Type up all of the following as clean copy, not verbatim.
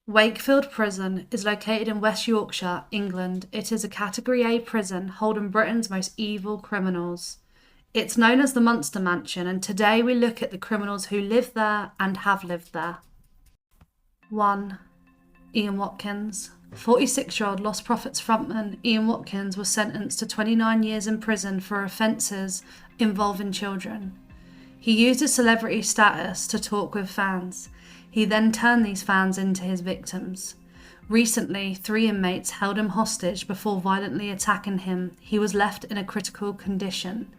Wakefield Prison is located in West Yorkshire, England. It is a Category A prison holding Britain's most evil criminals. It's known as the Monster Mansion, and today we look at the criminals who live there and have lived there. 1. Ian Watkins. 46-year-old Lost Prophets frontman Ian Watkins was sentenced to 29 years in prison for offences involving children. He used his celebrity status to talk with fans. He then turned these fans into his victims. Recently, 3 inmates held him hostage before violently attacking him. He was left in a critical condition.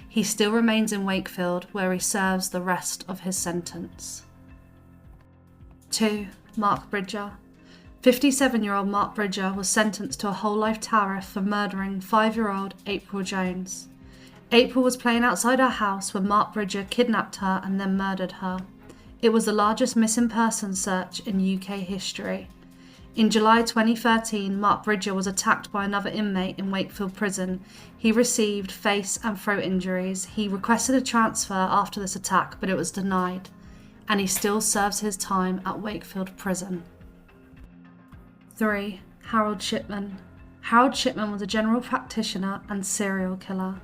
He still remains in Wakefield, where he serves the rest of his sentence. 2. Mark Bridger. 57-year-old Mark Bridger was sentenced to a whole life tariff for murdering 5-year-old April Jones. April was playing outside her house when Mark Bridger kidnapped her and then murdered her. It was the largest missing person search in UK history. In July 2013, Mark Bridger was attacked by another inmate in Wakefield Prison. He received face and throat injuries. He requested a transfer after this attack, but it was denied, and he still serves his time at Wakefield Prison. 3. Harold Shipman. Harold Shipman was a general practitioner and serial killer.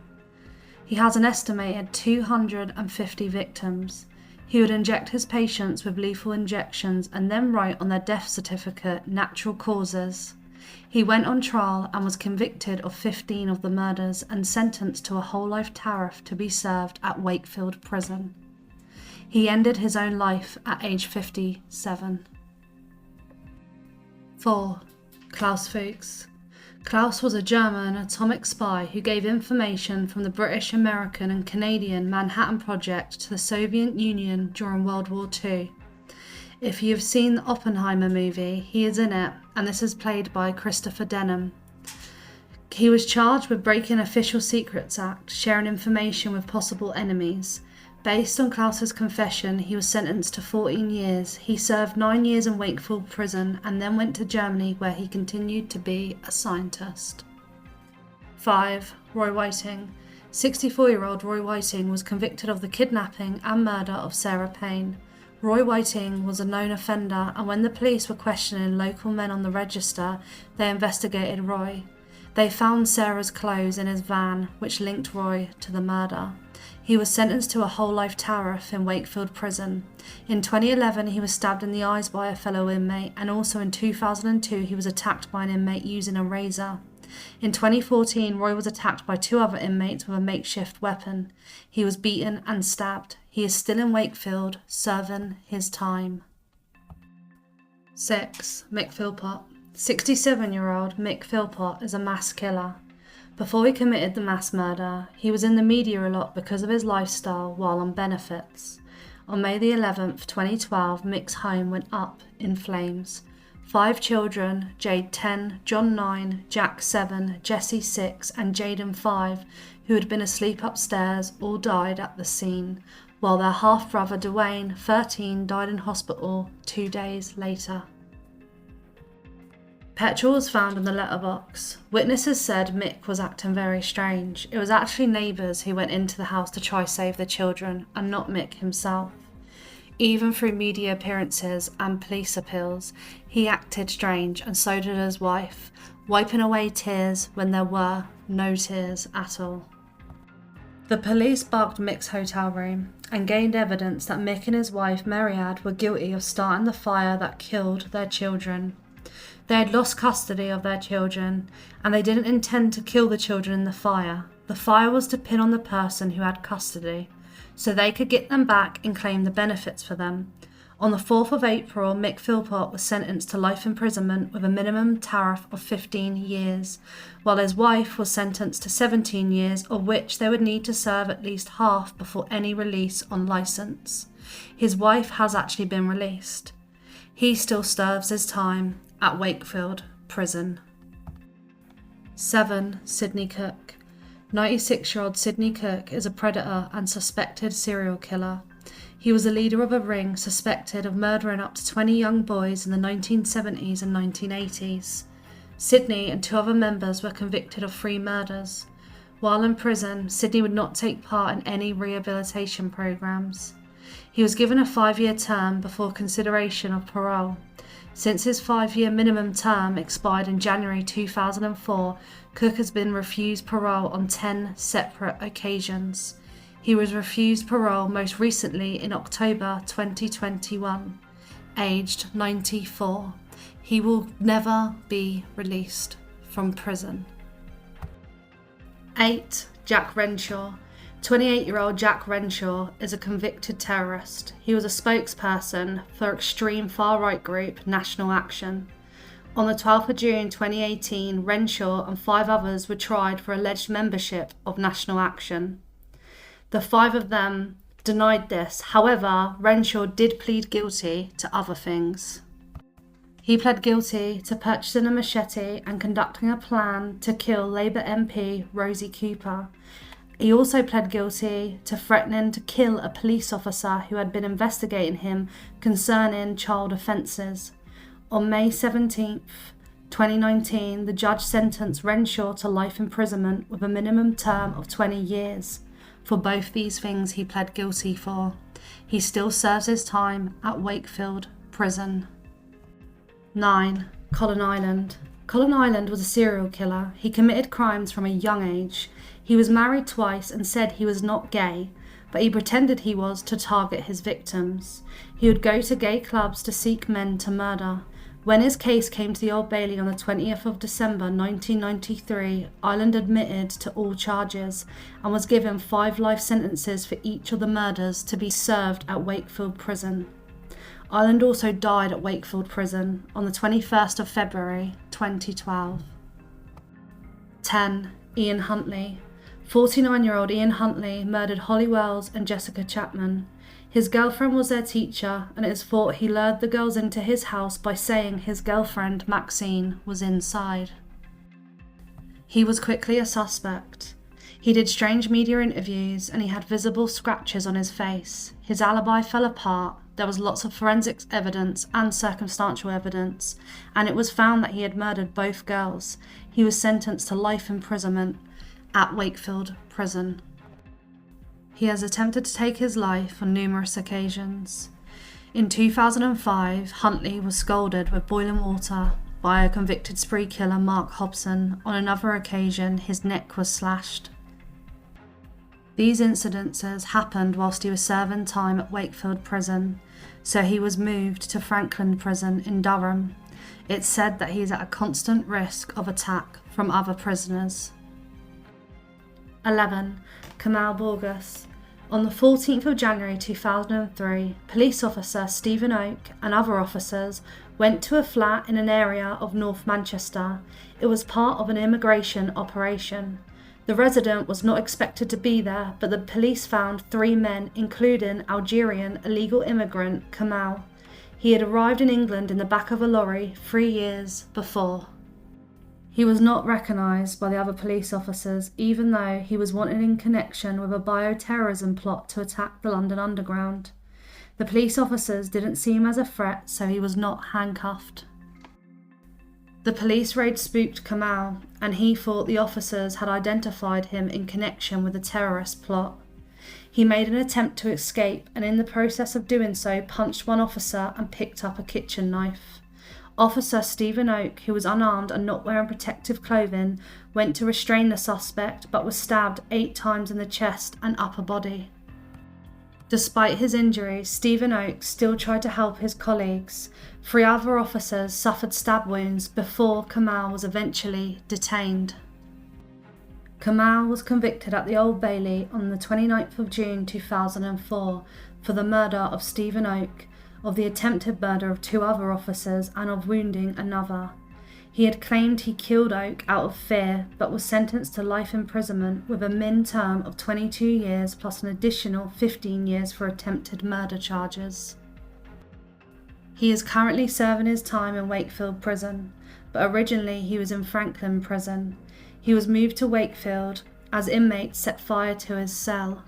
He has an estimated 250 victims. He would inject his patients with lethal injections and then write on their death certificate natural causes. He went on trial and was convicted of 15 of the murders and sentenced to a whole life tariff to be served at Wakefield Prison. He ended his own life at age 57. 4. Klaus Fuchs. Klaus was a German atomic spy who gave information from the British, American and Canadian Manhattan Project to the Soviet Union during World War II. If you have seen the Oppenheimer movie, he is in it, and this is played by Christopher Denham. He was charged with breaking Official Secrets Act, sharing information with possible enemies. Based on Klaus's confession, he was sentenced to 14 years. He served 9 years in Wakefield Prison and then went to Germany, where he continued to be a scientist. 5. Roy Whiting. 64-year-old Roy Whiting was convicted of the kidnapping and murder of Sarah Payne. Roy Whiting was a known offender, and when the police were questioning local men on the register, they investigated Roy. They found Sarah's clothes in his van, which linked Roy to the murder. He was sentenced to a whole life tariff in Wakefield Prison. In 2011, he was stabbed in the eyes by a fellow inmate, and also in 2002, he was attacked by an inmate using a razor. In 2014, Roy was attacked by 2 other inmates with a makeshift weapon. He was beaten and stabbed. He is still in Wakefield, serving his time. 6. Mick Philpott. 67-year-old Mick Philpott is a mass killer. Before he committed the mass murder, he was in the media a lot because of his lifestyle while on benefits. On May the 11th, 2012, Mick's home went up in flames. 5 children, Jade 10, John 9, Jack 7, Jesse 6 and Jaden 5, who had been asleep upstairs, all died at the scene, while their half-brother Dwayne, 13, died in hospital 2 days later. Petrol was found in the letterbox. Witnesses said Mick was acting very strange. It was actually neighbours who went into the house to try save the children, and not Mick himself. Even through media appearances and police appeals, he acted strange, and so did his wife, wiping away tears when there were no tears at all. The police bugged Mick's hotel room and gained evidence that Mick and his wife Mariad were guilty of starting the fire that killed their children. They had lost custody of their children, and they didn't intend to kill the children in the fire. The fire was to pin on the person who had custody, so they could get them back and claim the benefits for them. On the 4th of April, Mick Philpott was sentenced to life imprisonment with a minimum tariff of 15 years, while his wife was sentenced to 17 years, of which they would need to serve at least half before any release on licence. His wife has actually been released. He still serves his time at Wakefield Prison. 7. Sidney Cook. 96-year-old Sidney Cook is a predator and suspected serial killer. He was a leader of a ring suspected of murdering up to 20 young boys in the 1970s and 1980s. Sidney and 2 other members were convicted of 3 murders. While in prison, Sidney would not take part in any rehabilitation programs. He was given a 5-year term before consideration of parole. Since his 5-year minimum term expired in January 2004, Cook has been refused parole on 10 separate occasions. He was refused parole most recently in October 2021, aged 94. He will never be released from prison. 8. Jack Renshaw. 28-year-old Jack Renshaw is a convicted terrorist. He was a spokesperson for extreme far-right group National Action. On the 12th of June 2018, Renshaw and 5 others were tried for alleged membership of National Action. The 5 of them denied this. However, Renshaw did plead guilty to other things. He pled guilty to purchasing a machete and conducting a plan to kill Labour MP Rosie Cooper. He also pled guilty to threatening to kill a police officer who had been investigating him concerning child offences. On May 17, 2019, the judge sentenced Renshaw to life imprisonment with a minimum term of 20 years. For both these things he pled guilty for. He still serves his time at Wakefield Prison. 9. Colin Island. Colin Island was a serial killer. He committed crimes from a young age. He was married twice and said he was not gay, but he pretended he was to target his victims. He would go to gay clubs to seek men to murder. When his case came to the Old Bailey on the 20th of December 1993, Island admitted to all charges and was given 5 life sentences for each of the murders to be served at Wakefield Prison. Island also died at Wakefield Prison on the 21st of February 2012. 10. Ian Huntley. 49-year-old Ian Huntley murdered Holly Wells and Jessica Chapman. His girlfriend was their teacher, and it is thought he lured the girls into his house by saying his girlfriend, Maxine, was inside. He was quickly a suspect. He did strange media interviews and he had visible scratches on his face. His alibi fell apart. There was lots of forensics evidence and circumstantial evidence, and it was found that he had murdered both girls. He was sentenced to life imprisonment at Wakefield Prison. He has attempted to take his life on numerous occasions. In 2005, Huntley was scalded with boiling water by a convicted spree killer, Mark Hobson. On another occasion, his neck was slashed. These incidences happened whilst he was serving time at Wakefield Prison, so he was moved to Franklin Prison in Durham. It's said that he is at a constant risk of attack from other prisoners. 11. Kamal Borges. On the 14th of January 2003, police officer Stephen Oak and other officers went to a flat in an area of North Manchester. It was part of an immigration operation. The resident was not expected to be there, but the police found 3 men, including Algerian illegal immigrant Kamal. He had arrived in England in the back of a lorry 3 years before. He was not recognised by the other police officers, even though he was wanted in connection with a bioterrorism plot to attack the London Underground. The police officers didn't see him as a threat, so he was not handcuffed. The police raid spooked Kamal, and he thought the officers had identified him in connection with the terrorist plot. He made an attempt to escape, and in the process of doing so, punched one officer and picked up a kitchen knife. Officer Stephen Oak, who was unarmed and not wearing protective clothing, went to restrain the suspect but was stabbed 8 times in the chest and upper body. Despite his injuries, Stephen Oak still tried to help his colleagues. 3 other officers suffered stab wounds before Kamal was eventually detained. Kamal was convicted at the Old Bailey on the 29th of June 2004 for the murder of Stephen Oak, of the attempted murder of 2 other officers, and of wounding another. He had claimed he killed Oak out of fear, but was sentenced to life imprisonment with a min term of 22 years plus an additional 15 years for attempted murder charges. He is currently serving his time in Wakefield Prison, but originally he was in Franklin Prison. He was moved to Wakefield as inmates set fire to his cell.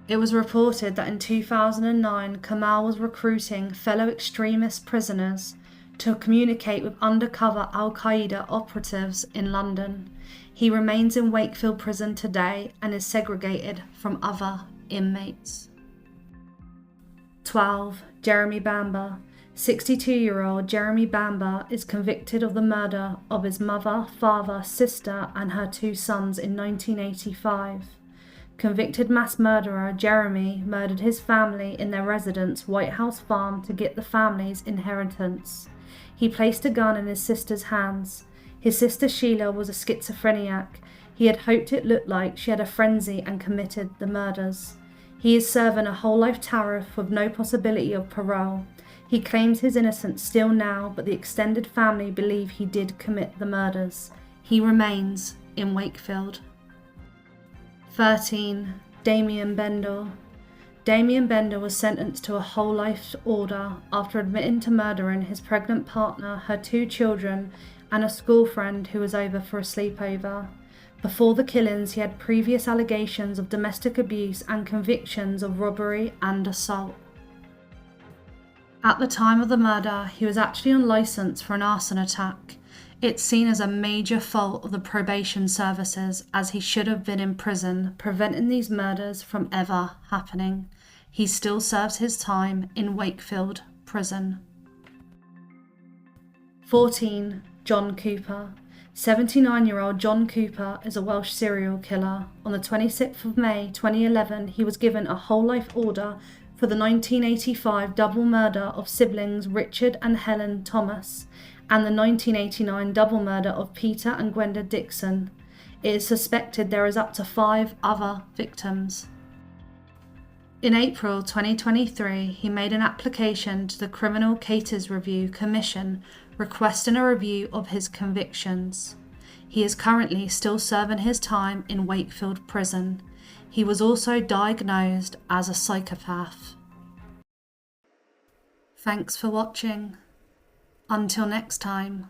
It was reported that in 2009, Kamal was recruiting fellow extremist prisoners to communicate with undercover Al-Qaeda operatives in London. He remains in Wakefield Prison today and is segregated from other inmates. 12. Jeremy Bamber. 62-year-old Jeremy Bamber is convicted of the murder of his mother, father, sister, and her 2 sons in 1985. Convicted mass murderer Jeremy murdered his family in their residence, White House Farm, to get the family's inheritance. He placed a gun in his sister's hands. His sister Sheila was a schizophrenic. He had hoped it looked like she had a frenzy and committed the murders. He is serving a whole life tariff with no possibility of parole. He claims his innocence still now, but the extended family believe he did commit the murders. He remains in Wakefield. 13. Damien Bendel. Damien Bendel was sentenced to a whole life order after admitting to murdering his pregnant partner, her 2 children, and a school friend who was over for a sleepover. Before the killings, he had previous allegations of domestic abuse and convictions of robbery and assault. At the time of the murder, he was actually on licence for an arson attack. It's seen as a major fault of the probation services, as he should have been in prison, preventing these murders from ever happening. He still serves his time in Wakefield Prison. 14. John Cooper. 79-year-old John Cooper is a Welsh serial killer. On the 26th of May 2011, he was given a whole life order for the 1985 double murder of siblings Richard and Helen Thomas, and the 1989 double murder of Peter and Gwenda Dixon. It is suspected there is up to 5 other victims. In April 2023, he made an application to the Criminal Cases Review Commission requesting a review of his convictions. He is currently still serving his time in Wakefield Prison. He was also diagnosed as a psychopath. Thanks for watching. Until next time.